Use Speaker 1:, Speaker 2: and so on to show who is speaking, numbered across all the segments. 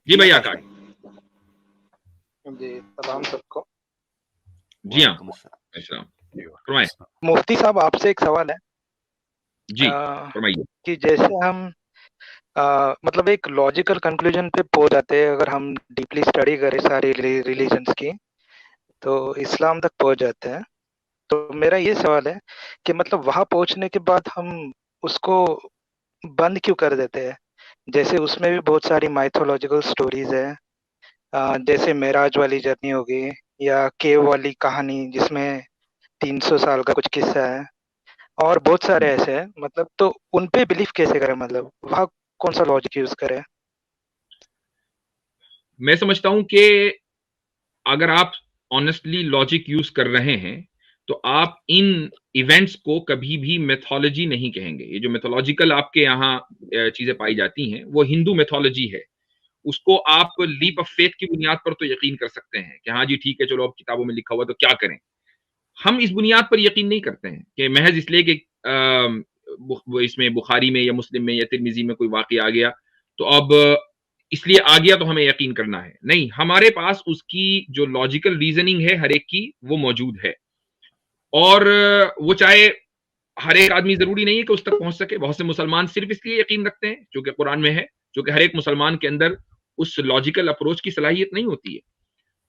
Speaker 1: जी भाई आकाश।
Speaker 2: जी सलाम सबको।
Speaker 1: जी हाँ।
Speaker 3: वालेकुम अस्सलाम।
Speaker 1: अस्सलाम।
Speaker 3: जी वालेकुम
Speaker 1: फरमाए।
Speaker 3: अस्सलाम।
Speaker 2: मुफ्ती साहब आपसे एक सवाल है
Speaker 1: जी
Speaker 2: अ,
Speaker 1: फरमाइए।
Speaker 2: कि जैसे हम मतलब एक लॉजिकल कंक्लूजन पे पहुंच जाते हैं अगर हम डीपली स्टडी करें सारी रिलीजन्स की, तो इस्लाम तक पहुंच जाते हैं। तो मेरा ये सवाल है कि मतलब वहां पहुंचने के बाद हम उसको बंद क्यों कर देते हैं? जैसे उसमें भी बहुत सारी माइथोलॉजिकल स्टोरीज है, जैसे मेराज वाली जर्नी होगी या केव वाली कहानी जिसमें 300 साल का कुछ किस्सा है, और बहुत सारे ऐसे हैं। मतलब तो उन पे बिलीव कैसे करें, मतलब वहाँ कौन सा लॉजिक यूज करें?
Speaker 1: मैं समझता हूं कि अगर आप ऑनेस्टली लॉजिक यूज कर रहे हैं तो आप इन इवेंट्स को कभी भी मेथोलॉजी नहीं कहेंगे। ये जो मेथोलॉजिकल आपके यहाँ चीजें पाई जाती हैं वो हिंदू मेथोलॉजी है। उसको आप लीप ऑफ फेथ की बुनियाद पर तो यकीन कर सकते हैं कि हाँ जी ठीक है चलो अब किताबों में लिखा हुआ तो क्या करें। हम इस बुनियाद पर यकीन नहीं करते हैं कि महज इसलिए कि इसमें बुखारी में या मुस्लिम में या तिरमिजी में कोई वाकया आ गया तो अब इसलिए आ गया तो हमें यकीन करना है। नहीं, हमारे पास उसकी जो लॉजिकल रीजनिंग है हर एक की वो मौजूद है। और वो चाहे हर एक आदमी जरूरी नहीं है कि उस तक पहुंच सके। बहुत से मुसलमान सिर्फ इसलिए यकीन रखते हैं जो कि कुरान में है, जो कि हर एक मुसलमान के अंदर उस लॉजिकल अप्रोच की सलाहियत नहीं होती है।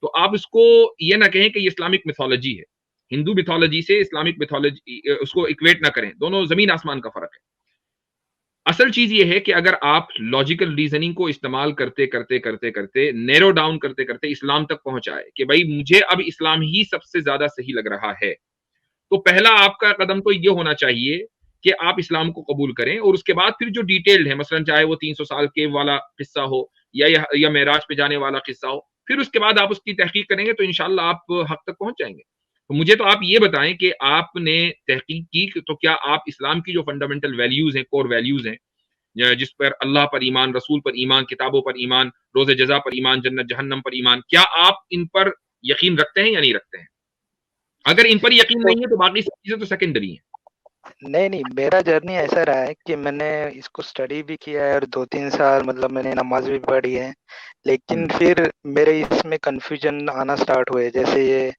Speaker 1: तो आप इसको ये ना कहें कि ये इस्लामिक मिथोलॉजी है। हिंदू मिथोलॉजी से इस्लामिक मिथोलॉजी उसको इक्वेट ना करें, दोनों जमीन आसमान का फर्क है। असल चीज ये है कि अगर आप लॉजिकल रीजनिंग को इस्तेमाल करते करते करते करते नैरो डाउन करते करते इस्लाम तक पहुंचाए कि भाई मुझे अब इस्लाम ही सबसे ज्यादा सही लग रहा है, तो पहला आपका कदम तो ये होना चाहिए कि आप इस्लाम को कबूल करें। और उसके बाद फिर जो डिटेल्ड है, मसलन चाहे वो 300 साल के वाला किस्सा हो या मेराज पे जाने वाला किस्सा हो, फिर उसके बाद आप उसकी तहकीक करेंगे तो इंशाल्लाह आप हक तक पहुंच जाएंगे। तो मुझे तो आप ये बताएं कि आपने तहकीक की तो क्या आप इस्लाम की जो फंडामेंटल वैल्यूज हैं, कोर वैल्यूज हैं, जिस पर अल्लाह पर ईमान, रसूल पर ईमान, किताबों पर ईमान, रोजे जजा पर ईमान, जन्नत जहन्नम पर ईमान, क्या आप इन पर यकीन रखते हैं या नहीं रखते हैं? अगर इन पर यकीन
Speaker 2: तो
Speaker 1: नहीं है तो बाकी सब चीजें तो सेकेंडरी हैं।
Speaker 2: नहीं नहीं, मेरा जर्नी ऐसा रहा है कि मैंने इसको स्टडी भी किया है और 2-3 साल मतलब मैंने नमाज भी पढ़ी है। लेकिन
Speaker 1: हम्म,
Speaker 2: फिर मेरे इसमें कंफ्यूजन आना स्टार्ट हुए, जैसे ये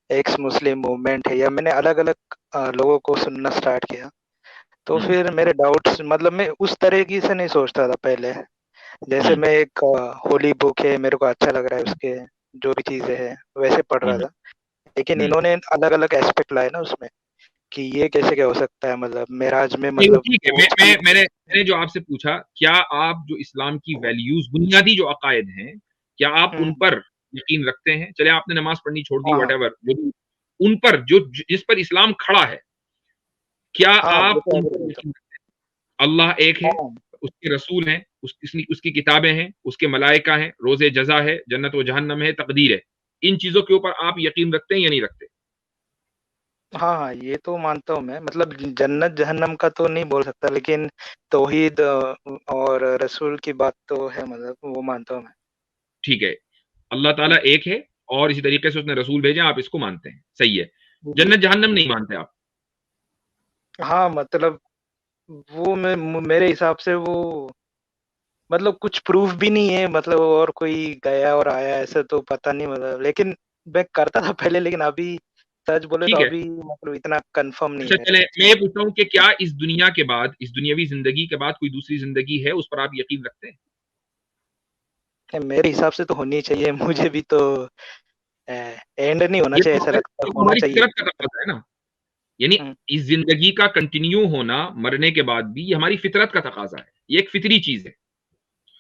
Speaker 2: एक्स मुस्लिम मूवमेंट है, या मैंने अलग अलग लोगों को सुनना स्टार्ट किया। तो
Speaker 1: हम्म,
Speaker 2: फिर मेरे डाउट्स, मतलब मैं उस तरीके से नहीं सोचता था पहले। जैसे
Speaker 1: हम्म,
Speaker 2: मैं एक होली बुक है, मेरे को अच्छा लग रहा है उसके जो भी चीजें हैं वैसे पढ़ रहा
Speaker 1: हम्म,
Speaker 2: था। लेकिन
Speaker 1: हम्म।
Speaker 2: इन्होंने अलग अलग एस्पेक्ट लाए ना उसमें, कि ये कैसे क्या हो सकता है, मतलब मेराज में
Speaker 1: नहीं वो
Speaker 2: मतलब
Speaker 1: ठीक है।
Speaker 2: वो
Speaker 1: मैंने जो आपसे पूछा, क्या आप जो इस्लाम की वैल्यूज, बुनियादी जो अकायद हैं, क्या आप उन
Speaker 2: हम्म,
Speaker 1: पर यकीन रखते हैं? चले आपने नमाज पढ़नी छोड़ दी,
Speaker 2: हाँ
Speaker 1: वट
Speaker 2: हाँ
Speaker 1: एवर, उन पर जो जिस पर इस्लाम खड़ा है, क्या
Speaker 2: हाँ, वो
Speaker 1: आप
Speaker 2: तो
Speaker 1: उन
Speaker 2: एग्री
Speaker 1: पर
Speaker 2: करता
Speaker 1: यकीन रखते हैं? अल्लाह एक है,
Speaker 2: हूँ।
Speaker 1: उसके रसूल हैं, उसकी किताबें हैं, उसके मलाइका हैं, रोजे जजा है, जन्नत व जहन्नम है, तकदीर है। इन चीजों के ऊपर आप यकीन रखते हैं या नहीं रखते?
Speaker 2: हाँ हाँ, ये तो मानता हूँ मैं, मतलब जन्नत जहन्नम का तो नहीं बोल सकता, लेकिन तौहीद और रसूल की बात तो है, मतलब वो मानता हूँ मैं।
Speaker 1: ठीक है, अल्लाह ताला एक है और इसी तरीके से उसने रसूल भेजे, आप इसको मानते हैं, सही है।
Speaker 2: जी।
Speaker 1: जन्नत जहन्नम नहीं मानते आप?
Speaker 2: हाँ मतलब वो मेरे हिसाब से वो मतलब कुछ प्रूफ भी नहीं है, मतलब और कोई गया और आया ऐसा तो पता नहीं, मतलब लेकिन मैं करता था पहले, लेकिन अभी सच बोले तो
Speaker 1: ठीक है।
Speaker 2: अभी मतलब इतना कंफर्म नहीं
Speaker 1: अच्छा
Speaker 2: है मेरे
Speaker 1: चले,
Speaker 2: को।
Speaker 1: मैं ये पूछता हूँ कि क्या इस दुनिया के बाद, इस दुनियावी जिंदगी के बाद कोई दूसरी जिंदगी है, उस पर आप यकीन रखते हैं?
Speaker 2: मेरे हिसाब से तो होनी चाहिए, मुझे भी तो एंड नहीं होना
Speaker 1: ये
Speaker 2: चाहिए,
Speaker 1: तो
Speaker 2: ऐसा लगता
Speaker 1: ये तो
Speaker 2: होना
Speaker 1: हमारी
Speaker 2: चाहिए।
Speaker 1: फितरत का तकाजा है ना। यानी
Speaker 2: हम्म,
Speaker 1: इस जिंदगी का कंटिन्यू होना मरने के बाद भी, ये हमारी फितरत का तकाजा है, ये एक फितरी चीज है।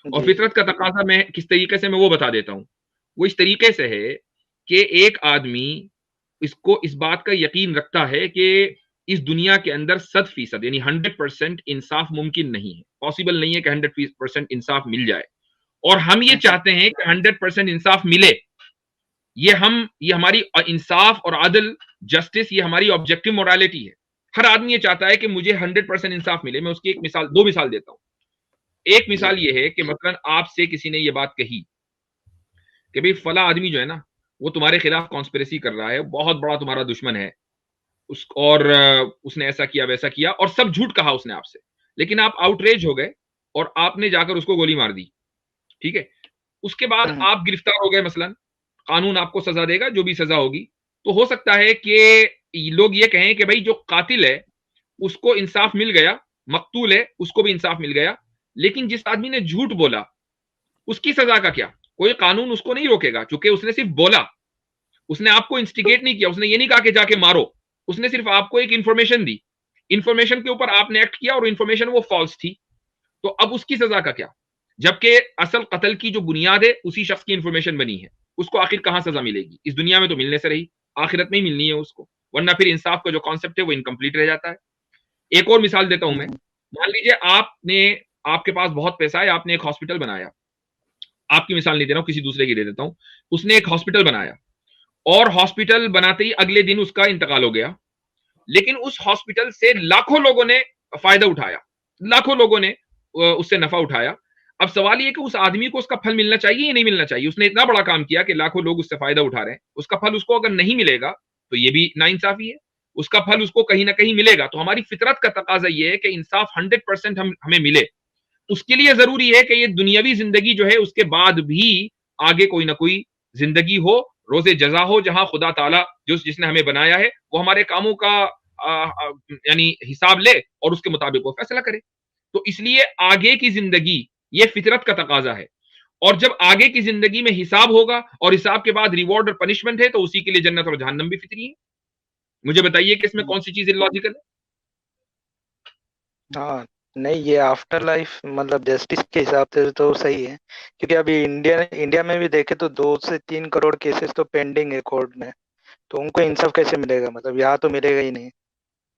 Speaker 1: और
Speaker 2: जी।
Speaker 1: फितरत का तकाजा मैं किस तरीके से, मैं वो बता देता हूँ। वो इस तरीके से है कि एक आदमी इसको, इस बात का यकीन रखता है कि इस दुनिया के अंदर 100% यानी 100% इंसाफ मुमकिन नहीं है, पॉसिबल नहीं है कि 100% इंसाफ मिल जाए। और हम ये
Speaker 2: हम्म,
Speaker 1: चाहते हैं कि 100% इंसाफ मिले। ये हमारी इंसाफ और आदल, जस्टिस, ये हमारी ऑब्जेक्टिव मोरालिटी है। हर आदमी ये चाहता है कि मुझे 100% इंसाफ मिले। मैं उसकी एक मिसाल, दो मिसाल देता हूं। एक
Speaker 2: जी।
Speaker 1: मिसाल ये है कि मतलब आपसे किसी ने ये बात कही कि भाई फला आदमी जो है ना, वो तुम्हारे खिलाफ कॉन्स्पिरेसी कर रहा है, बहुत बड़ा तुम्हारा दुश्मन है, और उसने ऐसा किया वैसा किया, और सब झूठ कहा उसने आपसे। लेकिन आप आउटरेज हो गए और आपने जाकर उसको गोली मार दी। ठीक है। उसके बाद आप गिरफ्तार हो गए मसलन, कानून आपको सजा देगा, जो भी सजा होगी, तो हो सकता है कि लोग ये कहें कि भाई जो कातिल है उसको इंसाफ मिल गया, मकतूल है उसको भी इंसाफ मिल गया, लेकिन जिस आदमी ने झूठ बोला उसकी सजा का क्या? कोई कानून उसको नहीं रोकेगा, क्योंकि उसने सिर्फ बोला, उसने आपको इंस्टिगेट नहीं किया, उसने ये नहीं कहा कि जाके मारो, उसने सिर्फ आपको एक इंफॉर्मेशन दी, इंफॉर्मेशन के ऊपर आपने एक्ट किया और इंफॉर्मेशन वो फॉल्स थी, तो अब उसकी सजा का क्या? जबकि असल कत्ल की जो बुनियाद है उसी शख्स की इंफॉर्मेशन बनी है, उसको आखिर कहां सजा मिलेगी? इस दुनिया में तो मिलने से रही, आखिरत में ही मिलनी है उसको, वरना फिर इंसाफ का जो कॉन्सेप्ट है वो इनकम्प्लीट रह जाता है। एक और मिसाल देता हूं मैं, मान लीजिए आपके पास बहुत पैसा है, आपने एक हॉस्पिटल बनाया, आपकी मिसाल नहीं दे रहा हूं, किसी दूसरे की दे देता हूं, उसने एक हॉस्पिटल बनाया और हॉस्पिटल बनाते ही अगले दिन उसका इंतकाल हो गया, लेकिन उस हॉस्पिटल से लाखों लोगों ने फायदा उठाया, लाखों लोगों ने उससे नफा उठाया। अब सवाल ये कि उस आदमी को उसका फल मिलना चाहिए या नहीं मिलना चाहिए? उसने इतना बड़ा काम किया कि लाखों लोग उससे फायदा उठा रहे हैं, उसका फल उसको अगर नहीं मिलेगा तो ये भी नाइंसाफी है, उसका फल उसको कहीं ना कहीं मिलेगा। तो हमारी फितरत का तकाजा ये है कि इंसाफ 100% हमें मिले। उसके लिए जरूरी है कि ये दुनियावी जिंदगी जो है उसके बाद भी आगे कोई ना कोई जिंदगी हो, रोजे जजा हो, जहां खुदा ताला जिसने हमें बनाया है वो हमारे कामों का यानी हिसाब ले और उसके मुताबिक वो फैसला करे। तो इसलिए आगे की जिंदगी ये फितरत का तकाजा है, और जब आगे की जिंदगी में हिसाब होगा और हिसाब के बाद रिवॉर्ड और पनिशमेंट है, तो उसी के लिए जन्नत और जहन्नम भी फितरी है। मुझे बताइए कि इसमें कौन सी चीज इलॉजिकल है?
Speaker 2: हाँ, नहीं ये आफ्टर लाइफ मतलब जस्टिस के हिसाब से तो सही है, क्योंकि अभी इंडिया इंडिया में भी देखे तो 2 से 3 करोड़ केसेस तो पेंडिंग है कोर्ट में, तो उनको इंसाफ कैसे मिलेगा? मतलब यहाँ तो मिलेगा ही नहीं।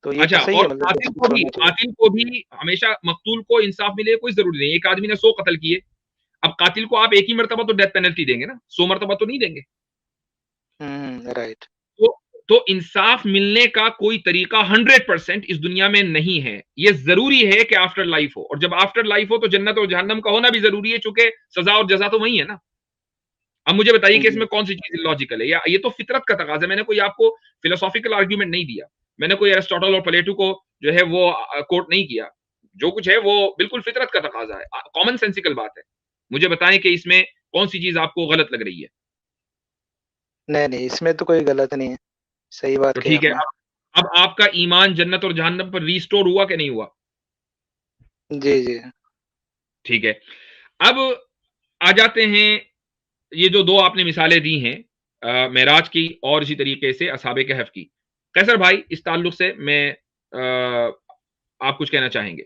Speaker 2: तो ये
Speaker 1: अच्छा,
Speaker 2: तो सही
Speaker 1: और
Speaker 2: है, मतलब जस्टिस होना चाहिए।
Speaker 1: कातिल को भी हमेशा मकतूल को इंसाफ मिले कोई जरूरी नहीं। एक आदमी ने 100 कत्ल किए, अब कातिल को आप एक ही मरतबा तो डेथ पेनल्टी देंगे ना, 100 मरतबा तो नहीं देंगे।
Speaker 2: राइट।
Speaker 1: तो इंसाफ मिलने का कोई तरीका 100% इस दुनिया में नहीं है। ये जरूरी है कि आफ्टर लाइफ हो, और जब आफ्टर लाइफ हो तो जन्नत और जहन्नम का होना भी जरूरी है, चूंकि सजा और जजा तो वही है ना। अब मुझे बताइए कि इसमें कौन सी चीज लॉजिकल है, या ये तो फितरत का तकाजा है। मैंने कोई आपको फिलोसॉफिकल आर्ग्यूमेंट नहीं दिया, मैंने कोई एरिस्टोटल और प्लेटो को जो है वो कोट नहीं किया। जो कुछ है वो बिल्कुल फितरत का तकाजा है, कॉमन सेंसिकल बात है। मुझे बताएं कि इसमें कौन सी चीज आपको गलत लग रही है?
Speaker 2: नहीं नहीं, इसमें तो कोई गलत नहीं है, सही बात
Speaker 1: तो
Speaker 2: कही
Speaker 1: ठीक है,
Speaker 2: आपने।
Speaker 1: अब आपका ईमान जन्नत और जहन्नम पर रिस्टोर हुआ कि नहीं हुआ?
Speaker 2: जी जी।
Speaker 1: ठीक है। अब आ जाते हैं, ये जो दो आपने मिसालें दी हैं, मेराज की और इसी तरीके से असहाबे कहफ की, कैसर भाई इस ताल्लुक से मैं आप कुछ कहना चाहेंगे?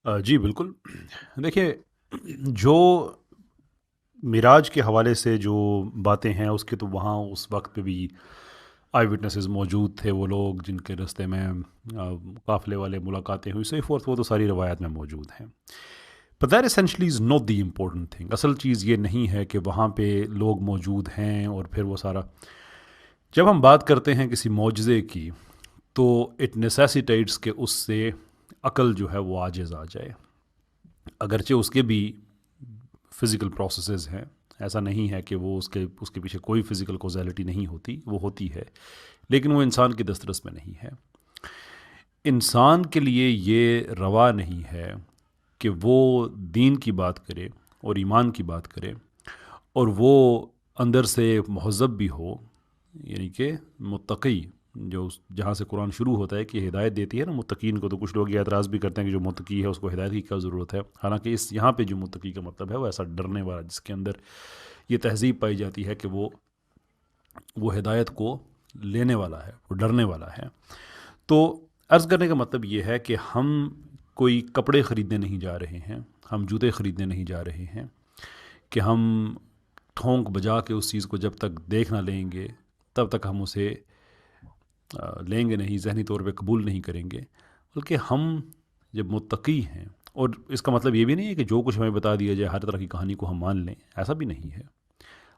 Speaker 3: जी बिल्कुल। देखिए, जो मिराज के हवाले से जो बातें हैं उसके तो वहाँ उस वक्त पे भी आई विटनेसेस मौजूद थे, वो लोग जिनके रास्ते में काफ़िले वाले मुलाकातें हुई, सो फोर्थ, वो तो सारी रवायात में मौजूद हैं। पर that essentially is not the important thing. असल चीज़ ये नहीं है कि वहाँ पे लोग मौजूद हैं और फिर वो सारा। जब हम बात करते हैं किसी मौजज़े की, तो इट नेसेसिटेट्स के उससे अकल जो है वो आजिज़ आ जाए, अगरचे उसके भी फ़िज़िकल प्रोसेसेस हैं। ऐसा नहीं है कि वो उसके उसके पीछे कोई फ़िज़िकल कॉज़ैलिटी नहीं होती, वो होती है, लेकिन वो इंसान की दस्तरस में नहीं है। इंसान के लिए ये रवा नहीं है कि वो दीन की बात करे और ईमान की बात करे और वो अंदर से महज़ब भी हो, यानी कि मुत्तक़ी, जो जहाँ से कुरान शुरू होता है कि हिदायत देती है ना मुत्तकीन को। तो कुछ लोग ये एतराज़ भी करते हैं कि जो मुत्तकी है उसको हिदायत की क्या ज़रूरत है। हालांकि इस यहाँ पे जो मुत्तकी का मतलब है वो ऐसा डरने वाला, जिसके अंदर ये तहज़ीब पाई जाती है कि वो हिदायत को लेने वाला है, वो डरने वाला है। तो अर्ज़ करने का मतलब ये है कि हम कोई कपड़े ख़रीदने नहीं जा रहे हैं, हम जूते ख़रीदने नहीं जा रहे हैं कि हम ठोंक बजा के उस चीज़ को जब तक देख ना लेंगे तब तक हम उसे लेंगे नहीं, ज़हनी तौर पे कबूल नहीं करेंगे। बल्कि हम जब मुत्तकी हैं, और इसका मतलब ये भी नहीं है कि जो कुछ हमें बता दिया जाए हर तरह की कहानी को हम मान लें, ऐसा भी नहीं है।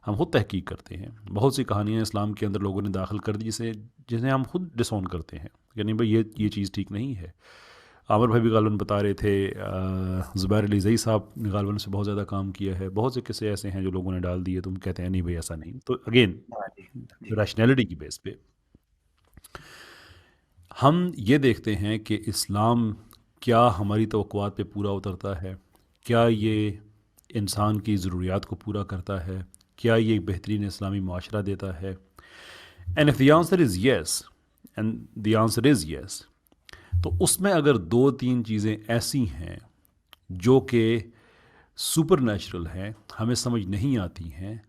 Speaker 3: हम खुद तहकीक करते हैं। बहुत सी कहानियाँ इस्लाम के अंदर लोगों ने दाखिल कर दी जिन्हें हम खुद डिसऑन करते हैं, यानी भाई ये चीज़ ठीक नहीं है। आमिर भाई भी गालवन बता रहे थे, ज़ुबैर अली ज़ई साहब ने गालवन से बहुत ज़्यादा काम किया है। बहुत से किस्से ऐसे हैं जो लोगों ने डाल दिए, तो हम कहते हैं नहीं भाई ऐसा नहीं। तो अगेन रैशनैलिटी की बेस पे हम ये देखते हैं कि इस्लाम क्या हमारी तवक्कुआत पे पूरा उतरता है, क्या ये इंसान की ज़रूरियात को पूरा करता है? क्या ये एक बेहतरीन इस्लामी माशरा देता है? And if the answer is yes, and the answer is yes, तो उसमें अगर 2-3 चीज़ें ऐसी हैं जो कि सुपर नेचुरल हैं, हमें समझ नहीं आती हैं,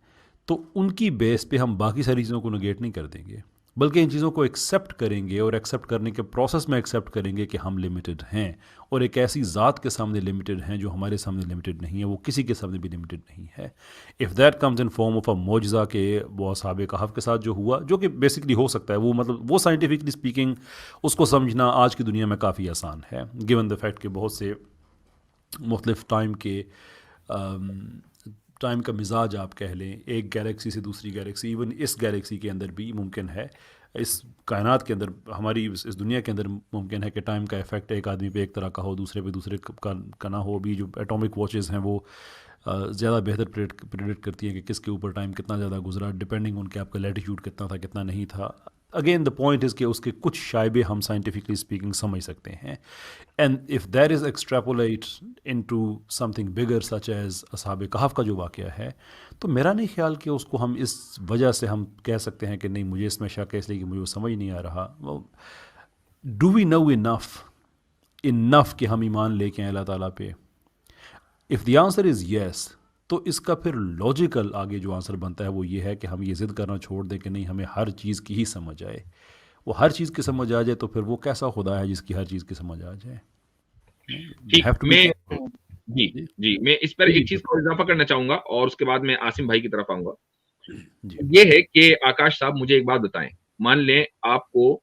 Speaker 3: तो उनकी बेस पे हम बाकी सारी चीज़ों को नेगेट नहीं कर देंगे, बल्कि इन चीज़ों को एक्सेप्ट करेंगे, और एक्सेप्ट करने के प्रोसेस में एक्सेप्ट करेंगे कि हम लिमिटेड हैं, और एक ऐसी ज़ात के सामने लिमिटेड हैं जो हमारे सामने लिमिटेड नहीं है, वो किसी के सामने भी लिमिटेड नहीं है। If that comes in form of a मोजज़ा के वो असहाबे कहफ के साथ जो हुआ, जो कि बेसिकली हो सकता है, वो मतलब वो साइंटिफिकली स्पीकिंग उसको समझना आज की दुनिया में काफ़ी आसान है, गिवन द फैक्ट कि बहुत से मुख्तलिफ टाइम का मिजाज आप कह लें, एक गैलेक्सी से दूसरी गैलेक्सी, इवन इस गैलेक्सी के अंदर भी मुमकिन है, इस कायनात के अंदर, हमारी इस दुनिया के अंदर मुमकिन है कि टाइम का इफ़ेक्ट एक आदमी पे एक तरह का हो, दूसरे पे दूसरे का ना हो। अभी जो एटॉमिक वॉचेज़ हैं वो ज़्यादा बेहतर प्रेडिक्ट करती हैं कि किसके ऊपर टाइम कितना ज़्यादा गुजरा, डिपेंडिंग उनके आपका लैटिट्यूड कितना था कितना नहीं था। अगेन द पॉइंट इज़ कि उसके कुछ शायबे हम साइंटिफिकली स्पीकिंग समझ सकते हैं, and if that is extrapolate into something bigger such as असहाबे कहफ का जो वाक़या है, तो मेरा नहीं ख्याल कि उसको हम इस वजह से हम कह सकते हैं कि नहीं मुझे इसमें शक है इसलिए कि मुझे वो समझ नहीं आ रहा। डू वी नो इनफ कि हम ईमान लेके आए अल्लाह ताला पे? If the answer is yes, तो इसका फिर लॉजिकल आगे जो आंसर बनता है वो ये है कि हम ये ज़िद करना छोड़ दें कि नहीं हमें हर चीज़ की ही समझ आए। वो हर चीज़ की समझ आ जाए तो फिर वो कैसा खुदा है जिसकी हर चीज़ की समझ आ जाए?
Speaker 1: ठीक,
Speaker 3: हैव टू बी
Speaker 1: मैं
Speaker 3: केयरफुल।
Speaker 1: जी
Speaker 3: जी
Speaker 1: जी मैं इस पर
Speaker 3: जी
Speaker 1: एक चीज को इजाफा करना चाहूंगा और उसके बाद मैं आसिम भाई की तरफ आऊंगा।
Speaker 3: जी
Speaker 1: ये है कि आकाश साहब मुझे एक बात बताएं, मान लें आपको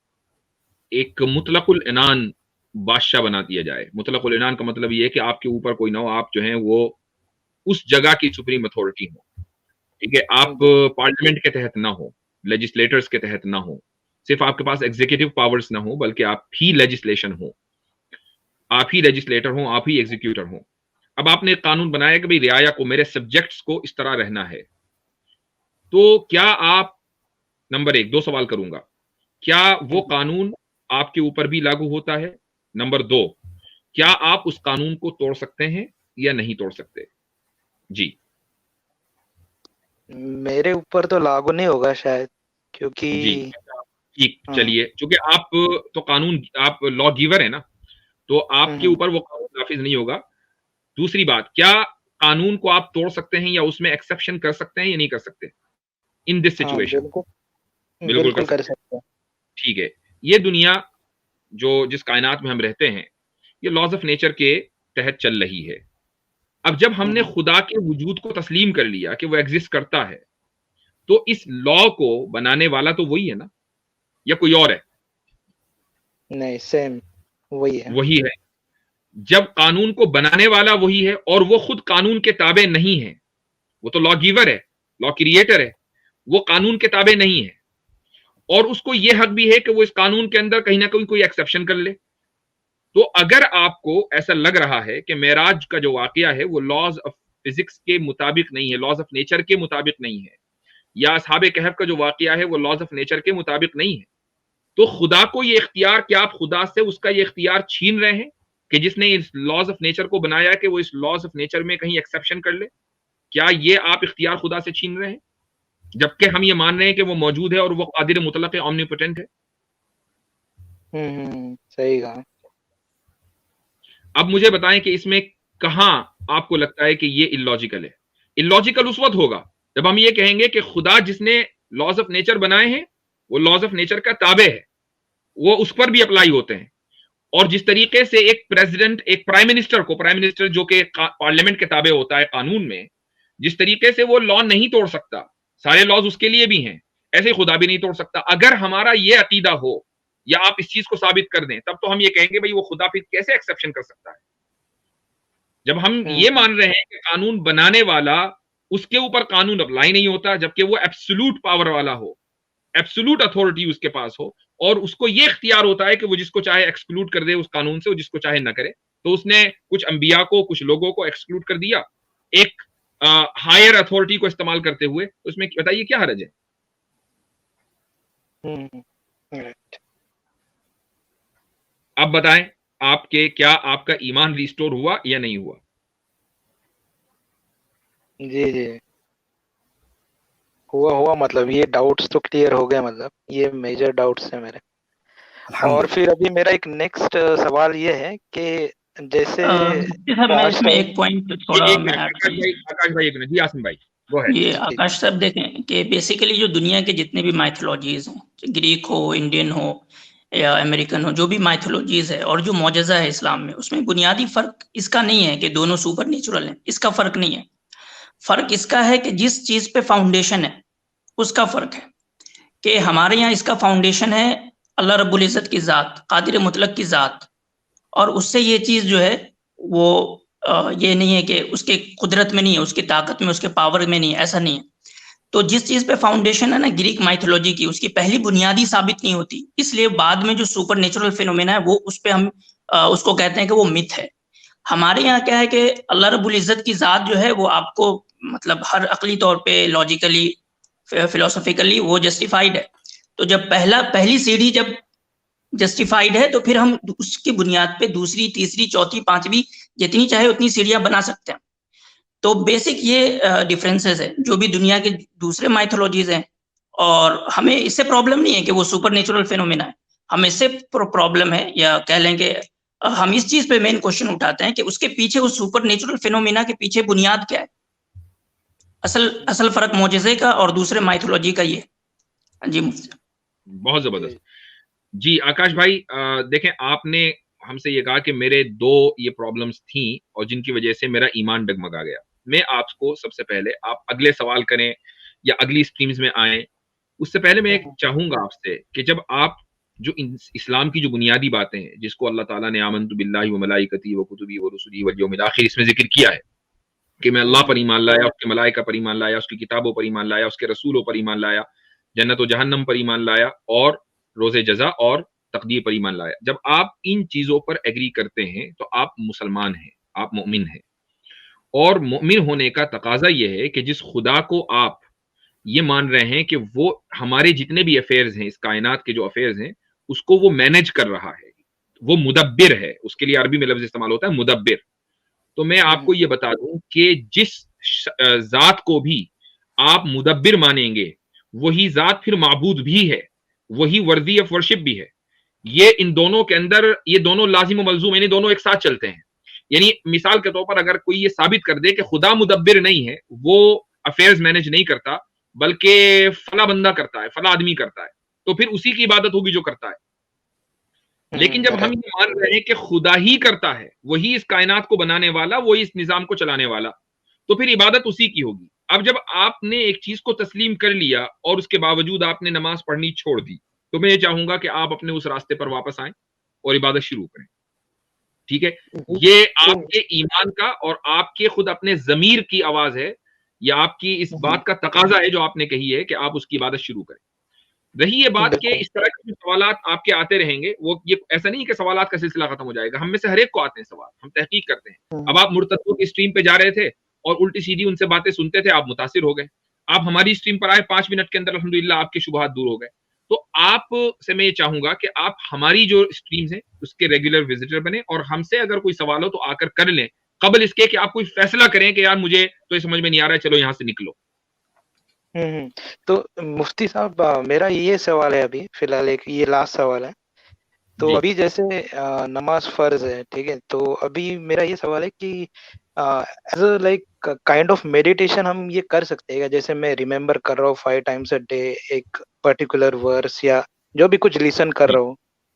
Speaker 1: एक मुतलकुल इनान बादशाह बना दिया जाए। मुतलकुल इनान का मतलब ये है कि आपके ऊपर कोई ना हो, आप जो हैं वो उस जगह की सुप्रीम अथॉरिटी हो, ठीक है, आप पार्लियामेंट के तहत ना हो, लेजिस्लेटर्स के तहत ना हो, सिर्फ आपके पास एग्जीक्यूटिव पावर्स ना हो बल्कि आप ही लेजिस्लेशन हो, आप ही लेजिस्लेटर हो, आप ही एग्जीक्यूटर हो। अब आपने एक कानून बनाया कि भाई रियाया को, मेरे सब्जेक्ट्स को इस तरह रहना है, तो क्या आप, नंबर एक, दो सवाल करूंगा, क्या वो कानून आपके ऊपर भी लागू होता है? नंबर दो, क्या आप उस कानून को तोड़ सकते हैं या नहीं तोड़ सकते? जी
Speaker 2: मेरे ऊपर तो लागू नहीं होगा शायद, क्योंकि
Speaker 1: जी ठीक,
Speaker 2: हाँ,
Speaker 1: चलिए, क्योंकि आप तो कानून, आप लॉ गिवर है ना, तो आपके
Speaker 2: हम्म,
Speaker 1: ऊपर वो कानून नाफिज नहीं होगा। दूसरी बात, क्या कानून को आप तोड़ सकते हैं या उसमें एक्सेप्शन कर सकते हैं या नहीं कर सकते इन दिस
Speaker 2: हाँ,
Speaker 1: सिचुएशन?
Speaker 2: बिल्कुल
Speaker 1: बिल्कुल कर
Speaker 2: बिल्कुल कर
Speaker 1: सकते हैं।
Speaker 2: सकते हैं।
Speaker 1: ठीक है, ये दुनिया जो जिस कायनात में हम रहते हैं, ये लॉज ऑफ नेचर के तहत चल रही है। अब जब हमने
Speaker 2: हम्म,
Speaker 1: खुदा के वजूद को तस्लीम कर लिया कि वो एग्जिस्ट करता है, तो इस लॉ को बनाने वाला तो वही है ना, या कोई और है?
Speaker 2: नहीं, सेम वही है।
Speaker 1: वही है। जब कानून को बनाने वाला वही है और वो खुद कानून के ताबे नहीं है, वो तो लॉ गिवर है, लॉ क्रिएटर है, वो कानून के ताबे नहीं है, और उसको ये हक भी है कि वो इस कानून के अंदर कहीं ना कहीं कोई एक्सेप्शन कर ले। तो अगर आपको ऐसा लग रहा है कि मेराज का जो वाकया है वो लॉज ऑफ फिजिक्स के मुताबिक नहीं है, लॉज ऑफ नेचर के मुताबिक नहीं है, या असहाबे कहफ का जो वाकया है वो लॉज ऑफ नेचर के मुताबिक नहीं है, तो खुदा को ये इख्तियार, क्या आप खुदा से उसका ये इख्तियार छीन रहे हैं कि जिसने इस लॉज ऑफ नेचर को बनाया कि वो इस लॉज ऑफ नेचर में कहीं एक्सेप्शन कर ले? क्या ये आप इख्तियार खुदा से छीन रहे हैं, जबकि हम ये मान रहे हैं कि वो मौजूद है और वो कादिर मुतलक है, ओमनीपोटेंट है?
Speaker 2: सही कहा।
Speaker 1: अब मुझे बताएं कि इसमें कहां आपको लगता है कि ये इलॉजिकल है? इलॉजिकल उस वक्त होगा जब हम ये कहेंगे कि खुदा जिसने लॉज ऑफ नेचर बनाए हैं वो लॉज ऑफ नेचर का ताबे है, वो उस पर भी अप्लाई होते हैं। और जिस तरीके से एक प्रेसिडेंट एक प्राइम मिनिस्टर को, प्राइम मिनिस्टर जो कि पार्लियामेंट के ताबे होता है कानून में, जिस तरीके से वो लॉ नहीं तोड़ सकता, सारे लॉज उसके लिए भी हैं, ऐसे ही खुदा भी नहीं तोड़ सकता। अगर हमारा ये अकीदा हो या आप इस चीज को साबित कर दें, तब तो हम ये कहेंगे भाई वो खुदा फिर कैसे एक्सेप्शन कर सकता है? जब हम ये
Speaker 2: हम्म
Speaker 1: मान रहे हैं कि कानून बनाने वाला, उसके ऊपर कानून अप्लाई नहीं होता, जबकि वो एब्सोल्यूट पावर वाला हो, एब्सोल्यूट अथॉरिटी उसके पास हो, और उसको ये इख्तियार होता है कि वो जिसको चाहे एक्सक्लूड कर दे उस कानून से, वो जिसको चाहे ना करे। तो उसने कुछ अंबिया को, कुछ लोगों को एक्सक्लूड कर दिया एक हायर अथॉरिटी को इस्तेमाल करते हुए, तो उसमें बताइए क्या हर्ज है?
Speaker 2: राइट।
Speaker 1: अब बताएं, आपके क्या आपका ईमान रिस्टोर हुआ या नहीं हुआ?
Speaker 2: जी जी, हुआ मतलब ये डाउट्स तो क्लियर हो गए, मतलब ये मेजर डाउट्स है मेरे। और
Speaker 3: अल्हम्दुलिल्लाह।
Speaker 2: फिर अभी मेरा एक नेक्स्ट सवाल ये है कि जैसे
Speaker 4: मुफ्ती साहब, मैं
Speaker 2: कास्ट
Speaker 4: इसमें
Speaker 2: और
Speaker 4: एक पॉइंट
Speaker 1: ये
Speaker 4: थोड़ा
Speaker 1: एक
Speaker 4: मैं
Speaker 1: मिनट,
Speaker 4: ऐड कर लूं।
Speaker 1: आकाश भाई एक मिनट, जी आसिम भाई गो अहेड।
Speaker 4: ये
Speaker 2: जी
Speaker 4: आकाश साहब देखें कि बेसिकली जो दुनिया के जितने भी माइथोलॉजीज हैं, ग्रीक हो, इंडियन हो या अमेरिकन हो, जो भी माइथोलॉजीज है और जो मौजज़ा है इस्लाम में, उसमें बुनियादी फर्क इसका नहीं है कि दोनों सुपर नेचुरल हैं। इसका फर्क नहीं है। फर्क इसका है कि जिस चीज पे फाउंडेशन है उसका फर्क है। कि हमारे यहाँ इसका फाउंडेशन है अल्लाह रब्बुल इज़्ज़त की ज़ात, कादिर मुतलक की ज़ात, और उससे ये चीज़ जो है वो ये नहीं है कि उसके कुदरत में नहीं है, उसकी ताकत में, उसके पावर में नहीं है, ऐसा नहीं है। तो जिस चीज़ पे फाउंडेशन है ना ग्रीक माइथोलॉजी की, उसकी पहली बुनियादी साबित नहीं होती, इसलिए बाद में जो सुपर नेचुरल फिनोमेना है वो उस पे हम उसको कहते हैं कि वो मिथ है। हमारे यहाँ क्या है कि अल्लाह रब्बुल इज़्ज़त की ज़ात जो है वो आपको मतलब हर अक़ली तौर पे, लॉजिकली, फिलोसॉफिकली वो जस्टिफाइड है। तो जब पहली सीढ़ी जब जस्टिफाइड है तो फिर हम उसकी बुनियाद पे दूसरी, तीसरी, चौथी, पांचवी जितनी चाहे उतनी सीढ़ियां बना सकते हैं। तो बेसिक ये डिफरेंसेस है जो भी दुनिया के दूसरे माइथोलॉजीज हैं। और हमें इससे प्रॉब्लम नहीं है कि वो सुपर नेचुरल फिनोमेना है। हमें इससे प्रॉब्लम है, या कह लें कि हम इस चीज पे मेन क्वेश्चन उठाते हैं कि उसके पीछे, उस सुपर नेचुरल फिनोमेना के पीछे बुनियाद क्या है। असल फर्क मोजेज़े का और दूसरे माइथोलॉजी का ये। जी मुफ्ती साहब।
Speaker 1: बहुत जबरदस्त। जी आकाश भाई, देखें आपने हमसे ये कहा कि मेरे दो ये प्रॉब्लम्स थी और जिनकी वजह से मेरा ईमान डगमगा गया। मैं आपको सबसे पहले, आप अगले सवाल करें या अगली स्ट्रीम्स में आए, उससे पहले मैं एक चाहूंगा आपसे कि जब आप जो इस्लाम की जो बुनियादी बातें हैं, जिसको अल्लाह ताला ने आमन्तु बिल्लाहि व मलाइकती व कुतुबी व रुसुली वल यौमिल आखिर इसमें जिक्र किया है कि मैं अल्लाह पर ईमान लाया, उसके मलाइका पर ईमान लाया, उसकी किताबों पर ईमान लाया, उसके रसूलों पर ईमान लाया, जन्नत व जहन्नम पर ईमान लाया और रोज़े जज़ा और तकदीर पर ईमान लाया। जब आप इन चीज़ों पर एग्री करते हैं तो आप मुसलमान हैं, आप मोमिन हैं। और मोमिन होने का तकाज़ा ये है कि जिस खुदा को आप ये मान रहे हैं कि वो हमारे जितने भी अफेयर्स हैं, इस कायनात के जो अफेयर्स हैं, उसको वो मैनेज कर रहा है, वो मुदब्बिर है, उसके लिए अरबी में लफ्ज़ इस्तेमाल होता है मुदब्बिर। तो मैं आपको ये बता दूं कि जिस ज़ात को भी आप मुदब्बिर मानेंगे, वही ज़ात फिर माबूद भी है, वही वर्दी ऑफ वर्शिप भी है। ये इन दोनों के अंदर, ये दोनों लाजिम व मलज़ूम, यानी दोनों एक साथ चलते हैं। यानी मिसाल के तौर पर अगर कोई ये साबित कर दे कि खुदा मुदब्बिर नहीं है, वो अफेयर्स मैनेज नहीं करता, बल्कि फला बंदा करता है, फला आदमी करता है, तो फिर उसी की इबादत होगी जो करता है। लेकिन जब हम ये मान रहे हैं कि खुदा ही करता है, वही इस कायनात को बनाने वाला, वही इस निजाम को चलाने वाला, तो फिर इबादत उसी की होगी। अब जब आपने एक चीज को तस्लीम कर लिया और उसके बावजूद आपने नमाज पढ़नी छोड़ दी, तो मैं ये चाहूंगा कि आप अपने उस रास्ते पर वापस आएं और इबादत शुरू करें। ठीक है, ये आपके ईमान का और आपके खुद अपने जमीर की आवाज है, या आपकी इस बात का तकाजा है जो आपने कही है कि आप उसकी इबादत शुरू करें। रही ये बात कि इस तरह के सवालात आपके आते रहेंगे, वो ये ऐसा नहीं कि सवालात का सिलसिला खत्म हो जाएगा, हम में से हर एक को आते हैं सवाल, हम तहकीक करते हैं। अब आप मुर्तदों की स्ट्रीम पे जा रहे थे और उल्टी सीधी उनसे बातें सुनते थे, आप मुतासिर हो गए। आप हमारी स्ट्रीम पर आए, 5 मिनट के अंदर अल्हम्दुलिल्लाह आपके शुबहात दूर हो गए। तो आप से मैं ये चाहूंगा कि आप हमारी जो स्ट्रीम्स हैं उसके रेगुलर विजिटर बने और हमसे अगर कोई सवाल हो तो आकर कर लें, कबल इसके कि आप कोई फैसला करें कि यार मुझे तो ये समझ में नहीं आ रहा है, चलो यहाँ से निकलो।
Speaker 2: तो मुफ्ती साहब, मेरा ये सवाल है अभी फिलहाल, एक ये लास्ट सवाल है। तो अभी जैसे नमाज फर्ज है, ठीक है, तो अभी मेरा ये सवाल है कि as a like kind of meditation हम ये कर सकते हैं, जैसे मैं रिमेम्बर कर रहा हूँ 5 टाइम्स अ डे एक पर्टिकुलर वर्स या जो भी कुछ लिसन कर रहा हूँ,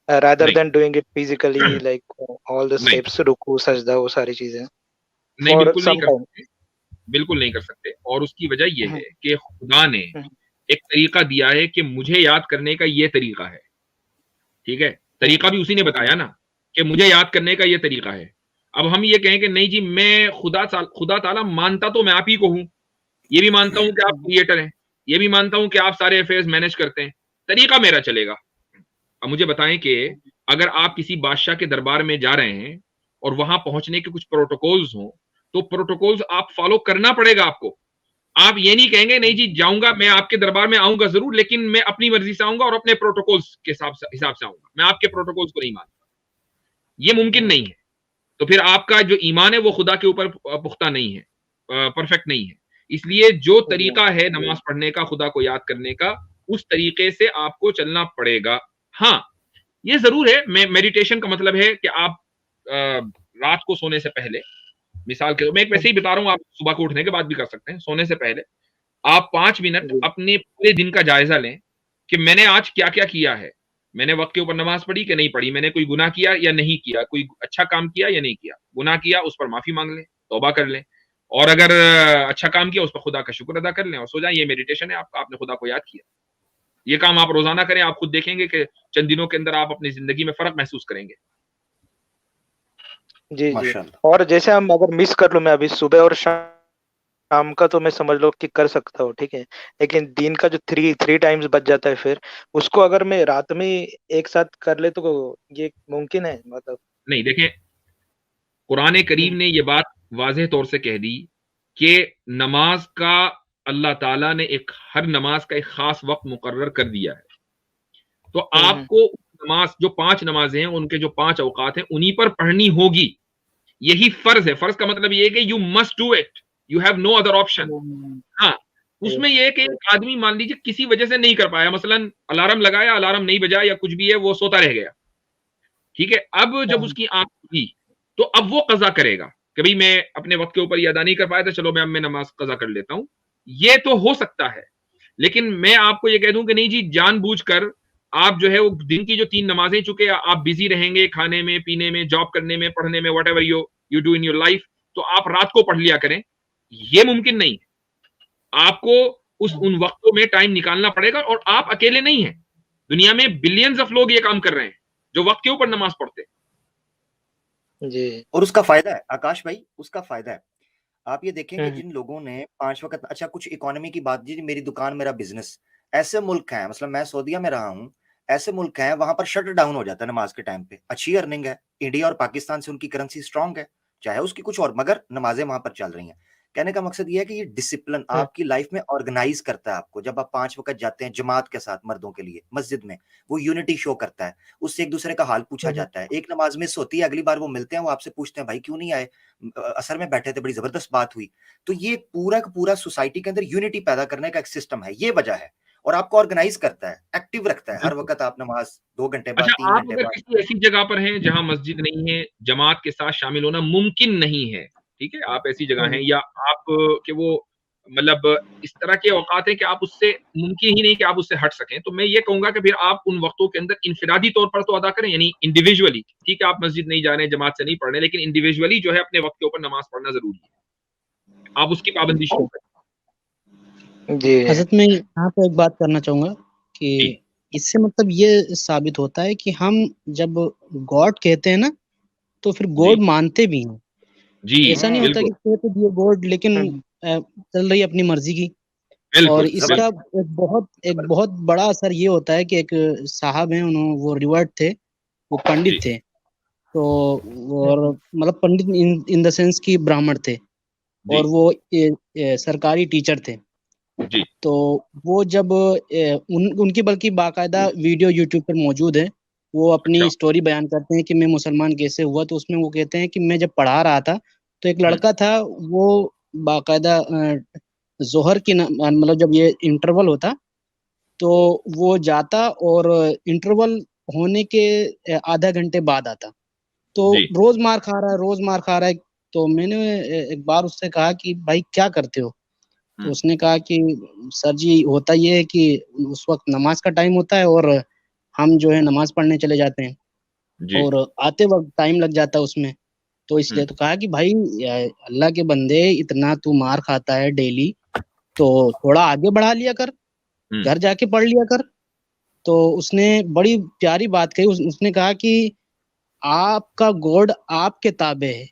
Speaker 2: rather than doing it physically like all the steps, रुकू, सजदा, वो सारी चीजें
Speaker 1: नहीं,
Speaker 2: फॉर
Speaker 1: बिल्कुल नहीं
Speaker 2: सम
Speaker 1: कर
Speaker 2: टाइम।
Speaker 1: सकते, बिल्कुल नहीं कर सकते। और उसकी वजह यह है कि खुदा ने एक तरीका दिया है कि मुझे याद करने का ये तरीका है। ठीक है, तरीका भी उसी ने बताया ना कि मुझे याद करने का ये तरीका है। अब हम ये कहें कि नहीं जी, मैं खुदा ताला मानता तो मैं आप ही को हूं, ये भी मानता हूं कि आप क्रिएटर हैं, ये भी मानता हूं कि आप सारे अफेयर्स मैनेज करते हैं, तरीका मेरा चलेगा। अब मुझे बताएं कि अगर आप किसी बादशाह के दरबार में जा रहे हैं और वहां पहुंचने के कुछ प्रोटोकॉल्स हों, तो प्रोटोकॉल्स आप फॉलो करना पड़ेगा आपको। आप ये नहीं कहेंगे नहीं जी जाऊंगा, मैं आपके दरबार में आऊंगा जरूर, लेकिन मैं अपनी मर्जी से आऊंगा और अपने प्रोटोकॉल्स के हिसाब से आऊंगा, मैं आपके प्रोटोकॉल्स को नहीं मानता, ये मुमकिन नहीं है। तो फिर आपका जो ईमान है वो खुदा के ऊपर पुख्ता नहीं है, परफेक्ट नहीं है। इसलिए जो तरीका है नमाज पढ़ने का, खुदा को याद करने का, उस तरीके से आपको चलना पड़ेगा। हाँ, ये जरूर है, मेडिटेशन का मतलब है कि आप रात को सोने से पहले, मिसाल के मैं एक वैसे ही बता रहा हूँ, आप सुबह को उठने के बाद भी कर सकते हैं, सोने से पहले आप 5 मिनट अपने पूरे दिन का जायजा लें कि मैंने आज क्या क्या किया है, मैंने वक्त के ऊपर नमाज पढ़ी कि नहीं पढ़ी, मैंने कोई गुनाह किया या नहीं किया, कोई अच्छा काम किया या नहीं किया, गुनाह किया उस पर माफी मांग लें, तौबा कर लें, और अगर अच्छा काम किया उस पर खुदा का शुक्र अदा कर लें और सो जाएं। ये मेडिटेशन है आपका, आपने खुदा को याद किया। ये काम आप रोजाना करें, आप खुद देखेंगे कि चंद दिनों के अंदर आप अपनी जिंदगी में फर्क महसूस करेंगे।
Speaker 2: जी जी। और जैसे हम अगर मिस कर लो, मैं अभी सुबह और शाम का तो मैं समझ लो कि कर सकता हूँ, ठीक है, लेकिन दिन का जो थ्री टाइम्स बच जाता है, फिर उसको अगर मैं रात में एक साथ कर ले तो ये मुमकिन है? मतलब
Speaker 1: नहीं, देखें, कुरान करीम ने ये बात वाज़ेह तौर से कह दी कि नमाज का अल्लाह ताला ने हर नमाज का एक खास वक्त मुकर्रर कर दिया है। तो आपको नमाज, जो 5 नमाजें हैं, उनके जो 5 औकात हैं, उन्हीं पर पढ़नी होगी। यही फर्ज है। फर्ज का मतलब ये है कि you must do it, you have no other option. हाँ, उसमें ये है कि एक आदमी मान लीजिए किसी वजह से नहीं कर पाया, मसलन अलार्म लगाया, अलार्म नहीं बजा या कुछ भी है, वो सोता रह गया, ठीक है, अब जब उसकी आंख खुली तो अब वो कजा करेगा कि भाई मैं अपने वक्त के ऊपर ये अदा नहीं कर पाया था, चलो मैं नमाज कजा कर लेता हूं। ये तो हो सकता है, लेकिन मैं आपको ये कह दूं कि नहीं जी, जानबूझकर आप जो है वो दिन की जो 3 नमाजें, चुके आप बिजी रहेंगे खाने में, पीने में, जॉब करने में, पढ़ने में, whatever you do in your life, तो आप रात को पढ़ लिया करें। ये मुमकिन नहीं है। आपको उन वक्तों में टाइम निकालना पड़ेगा, और आप अकेले नहीं हैं, दुनिया में बिलियंस ऑफ लोग ये काम कर रहे हैं जो वक्त के ऊपर नमाज पढ़ते हैं।
Speaker 5: जी, और उसका फायदा है आकाश भाई, उसका फायदा है। आप ये देखें कि जिन लोगों ने 5 वक्त, अच्छा कुछ इकोनॉमी की बात, जी मेरी दुकान, मेरा बिजनेस, ऐसे मुल्क हैं, मतलब मैं सऊदीया में रहा हूँ, ऐसे मुल्क हैं वहां पर शट डाउन हो जाता है नमाज के टाइम पे, अच्छी अर्निंग है, इंडिया और पाकिस्तान से उनकी करेंसी स्ट्रांग है, चाहे उसकी कुछ और, मगर नमाजें वहां पर चल रही हैं। कहने का मकसद ये है कि ये डिसिप्लिन आपकी लाइफ में ऑर्गेनाइज करता है आपको। जब आप 5 वक्त जाते हैं जमात के साथ मर्दों के लिए मस्जिद में, वो यूनिटी शो करता है, उससे एक दूसरे का हाल पूछा जाता है। एक नमाज मिस होती है, अगली बार वो मिलते हैं, वो आपसे पूछते हैं भाई क्यों नहीं आए, असर में बैठे थे, बड़ी जबरदस्त बात हुई। तो ये पूरा का पूरा सोसाइटी के अंदर यूनिटी पैदा करने का एक सिस्टम है, ये वजह है, और आपको ऑर्गेनाइज करता है, एक्टिव रखता है, हर वक्त आप नमाज 2 घंटे बाद, 3
Speaker 1: आप
Speaker 5: घंटे
Speaker 1: अगर
Speaker 5: बाद।
Speaker 1: किसी ऐसी जगह पर हैं जहां मस्जिद नहीं है, जमात के साथ शामिल होना मुमकिन नहीं है, ठीक है, आप ऐसी जगह हैं, या आप के वो मतलब इस तरह के औकात है कि आप उससे मुमकिन ही नहीं कि आप उससे हट सकें, तो मैं ये कहूंगा कि फिर आप उन वक्तों के अंदर इनफिरादी तौर पर तो अदा करें, यानी इंडिविजुअली। ठीक है, आप मस्जिद नहीं जा रहे हैं, जमात से नहीं पढ़ रहे, लेकिन इंडिविजुअली जो है अपने वक्त के ऊपर नमाज पढ़ना जरूरी है, आप उसकी पाबंदी शुरू करें।
Speaker 2: जी
Speaker 6: हजरत, मैं यहाँ पे एक बात करना चाहूंगा कि इससे मतलब ये साबित होता है कि हम जब गॉड कहते हैं ना, तो फिर गॉड मानते भी हैं।
Speaker 1: जी,
Speaker 6: ऐसा नहीं होता कि कह तो दिए गॉड, लेकिन चल रही अपनी मर्जी की। और इसका एक बहुत बड़ा असर ये होता है कि एक साहब हैं, उन्होंने वो रिवर्ट थे, वो पंडित थे, तो और मतलब पंडित इन द सेंस की ब्राह्मण थे, और वो सरकारी टीचर थे।
Speaker 1: जी।
Speaker 6: तो वो जब उनकी बल्कि बाकायदा वीडियो यूट्यूब पर मौजूद है, वो अपनी स्टोरी बयान करते हैं कि मैं मुसलमान कैसे हुआ। तो उसमें वो कहते हैं कि मैं जब पढ़ा रहा था तो एक लड़का था, वो बाकायदा जोहर की मतलब जब ये इंटरवल होता तो वो जाता, और इंटरवल होने के आधा घंटे बाद आता। तो रोज मार खा रहा है। तो मैंने एक बार उससे कहा कि भाई क्या करते हो? तो उसने कहा कि सर जी, होता ये है कि उस वक्त नमाज का टाइम होता है और हम जो है नमाज पढ़ने चले जाते हैं, और आते वक्त टाइम लग जाता है उसमें। तो इसलिए तो कहा कि भाई अल्लाह के बंदे, इतना तू मार खाता है डेली, तो थोड़ा आगे बढ़ा लिया कर, घर जाके पढ़ लिया कर। तो उसने बड़ी प्यारी बात कही। उसने कहा कि आपका गॉड आपके ताबे है,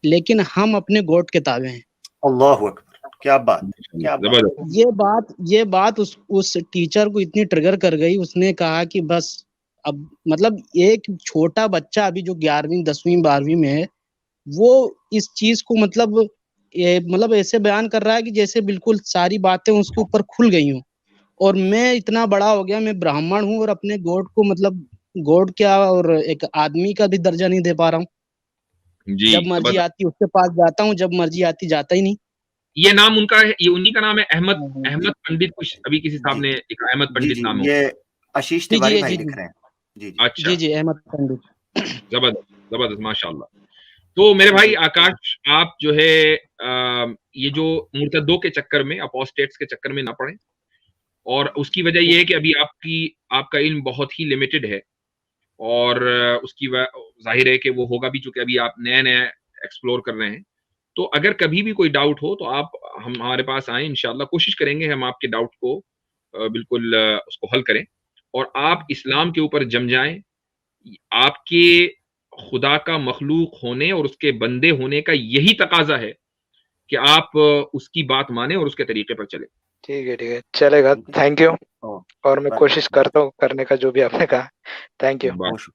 Speaker 6: लेकिन हम अपने गॉड के ताबे हैं।
Speaker 5: अल्लाहु अकबर, क्या बात, क्या बात।
Speaker 6: ये बात उस टीचर को इतनी ट्रिगर कर गई। उसने कहा कि बस अब मतलब एक छोटा बच्चा अभी जो 11वीं 10वीं 12वीं में है, वो इस चीज को मतलब ऐसे बयान कर रहा है कि जैसे बिल्कुल सारी बातें उसके ऊपर खुल गई हूँ, और मैं इतना बड़ा हो गया, मैं ब्राह्मण हूँ और अपने गॉड को मतलब गॉड क्या और एक आदमी का भी दर्जा नहीं दे पा रहा हूँ। जब मर्जी आती उसके पास जाता हूँ, जब मर्जी आती जाता ही नहीं।
Speaker 1: ये नाम उनका है, ये उन्हीं का नाम है, अहमद पंडित, कुछ अभी किसी साहब ने लिखा, अहमद
Speaker 5: जी
Speaker 1: पंडित
Speaker 5: जी,
Speaker 1: नाम है।
Speaker 5: ये आशीष
Speaker 6: जी
Speaker 5: तिवारी
Speaker 6: जी
Speaker 5: भाई
Speaker 6: जी
Speaker 5: लिख
Speaker 6: जी
Speaker 5: रहे हैं। जी जी
Speaker 1: अच्छा,
Speaker 6: जी जी अहमद पंडित।
Speaker 1: जबरदस्त जबरदस्त, माशाल्लाह। तो मेरे भाई
Speaker 5: जी
Speaker 1: आकाश, आप जो है ये जो मुर्तदों के चक्कर में, अपोस्टेट्स के चक्कर में ना पड़े, और उसकी वजह ये है कि अभी आपका इल्म बहुत ही लिमिटेड है, और उसकी जाहिर है कि वो होगा भी, चूंकि अभी आप नया नया एक्सप्लोर कर रहे हैं। तो अगर कभी भी कोई डाउट हो तो आप हमारे पास आए, इंशाल्लाह कोशिश करेंगे हम आपके डाउट को बिल्कुल उसको हल करें, और आप इस्लाम के ऊपर जम जाएं। आपके खुदा का मखलूक होने और उसके बंदे होने का यही तकाजा है कि आप उसकी बात माने और उसके तरीके पर चले।
Speaker 2: ठीक है चलेगा, थैंक यू। और मैं कोशिश करता हूँ करने का जो भी आपने कहा। Thank you.
Speaker 1: बस।